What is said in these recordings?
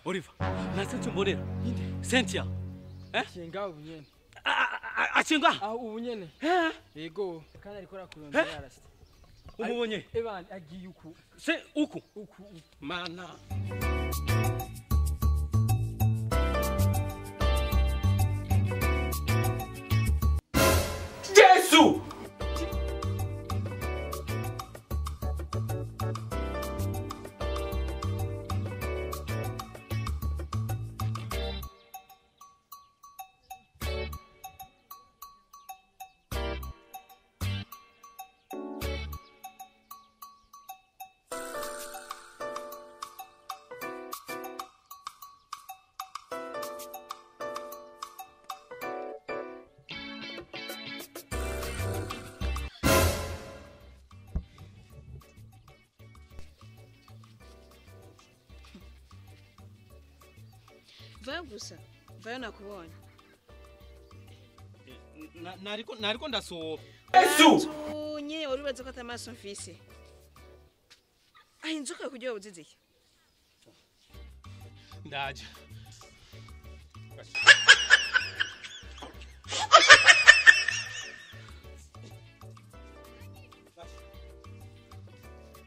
Oliver, nasanze mbonera. Cynthia. Chenga ubunyene. Achenga? Ubu nyene. Yego, kandi ariko rakurondera arasite. Umubonye? Evan agiye uku. Se uku. Uku. Mana. Yesu! Vayo gusa. Vayo nakubonye. Nariko ndasohoka. Yesu! Nye uribaza ko atamaso mfise. Inzoka kujya ubuzizike. Ndaje.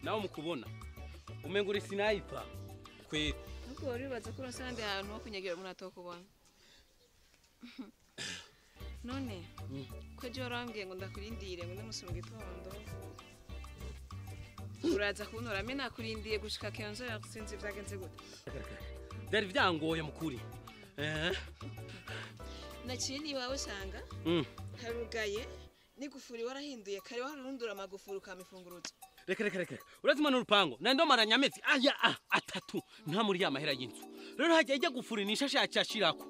Nawe mukubona. Umengura sniper. Kwe Nuko uribaza ko urasande ahantu ho kunyagira umuntu atokubona. None ko je warambwiye ngo ndakurindire ngo ndamusi mu gitondo. Uraza kuntora mena kurindiye gushika kenzo yakusinze vyagenze gute. Dari vyangoye mukuri. Naciye ni wawe sanga. Harugaye nigufuri warahinduye kare warundura amagufuri kamifunguruzo. Reka. Urazima n'urupango. Nando maranyamezi aya atatu nta muri ya mahera y'inzu. Rero hajya ijya gufurinisha cyashirako.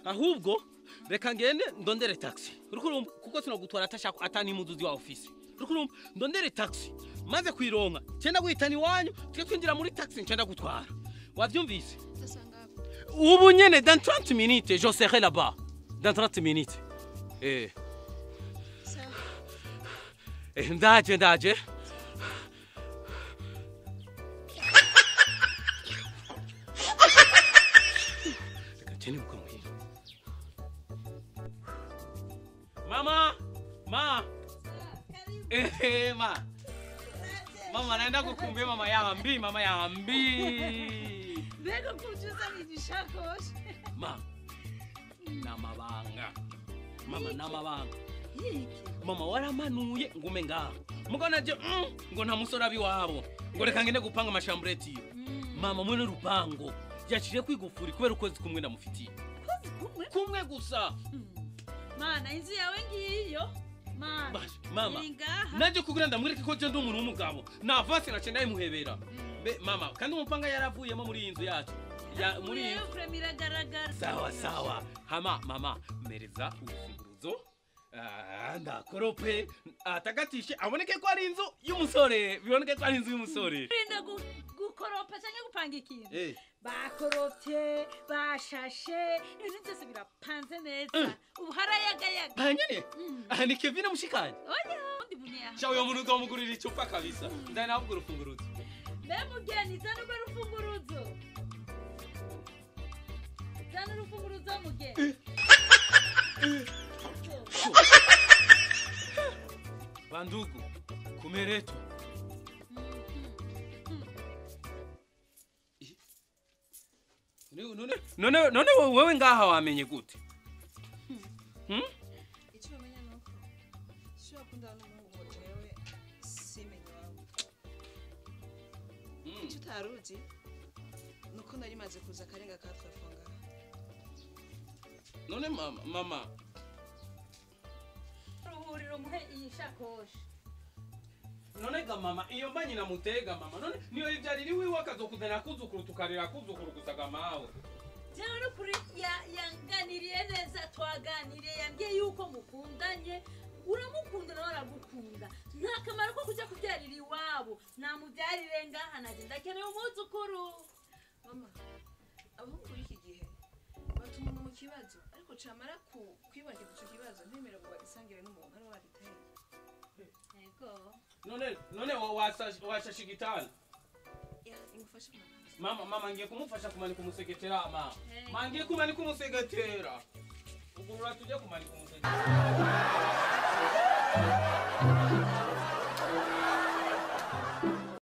Ahubwo reka ngende ndondere taxi. Rukurumba kuko sinogutwara atashaka atani muzuzi wa office. Rukurumba ndondere taxi. Maze kwironka cyenda guhitana iwanyu twe twinjira muri taxi cyenda gutwara. Wavyumvise? Ubu nyene dans 30 minutes je serai là-bas. Dans 30 minutes. Ndaje. Mama! Mama naenda kukumbia mama yambi. Bego kujuza nijishakosh. Namabanga. Mama waramanuye ngume ngaho. Mugona je ngo nta musora biwabo. Ngo reka ngende gupanga amashambreti. Mama mwene rupango. Yashije kwigufuri kubera ukwezi kumwe ndamufitiye. Kumwe gusa. Mana inzu yawe ngiyo. Mama. Naje kugura ndamwereka ko je ndi umuntu w'umugabo. Na vase na cenda imuhebera. Mama kandi umupanga yaravuyemo muri inzu yacu. Ya muri Sawa. Mama mereza urufunguruzo. Ndakorope atagatishe aboneke ko ari inzu y'umusore. Biboneke ko ari inzu y'umusore. Rinda gukoropa cyangwa gupanga ikintu. Bakoropye, bashashe, ibintu byose birapanze neza. Ubu harayagayaga. Banyene? Ni Kevin mushikanye. Oya, ndi munya. Shawo yo muntu domugurira icupa kabisa. Ndana nabwo urufunguruzo. Mugeni zana urufunguruzo. Zana urufunguruzo mugeni. Bandugu, kumeretu. None wewe ngaha wamenye gute? Icyo bamenya nuko sho akunda n'umuhungu ngo jewe simenye wawe. Icyo taruzi nuko nari maze kuza karenga ka twafonga. None mama. Ruhuriro muhe iyi shakoshi. None ga mama iyo mbanyi na mutega mama. None niyo ivyariri wiwe akazokudana kuzukuru tukarira kuzukuru gusaga mawe. Jewe no kuri yanganiriye neza twaganiriye yambye yuko mukundanye uramukunda nawe aragukunda nta kamaro ko kujya kubyarira iwabo namubyarire ngaha naje ndakeneye umuzukuru. Mama abahungu b'iki gihe batuma mu kibazo ariko camara kwiboneka ico kibazo ntemera ngo bagisangire n'umuntu ari wabiteye. Yego. None washashigitana. ingufashe kumanika. Mama ngiye kumufasha kumanika umusegetera mama. Hey. Mangiye kumanika umusegetera. Ugurura tujye kumanika umusegetera.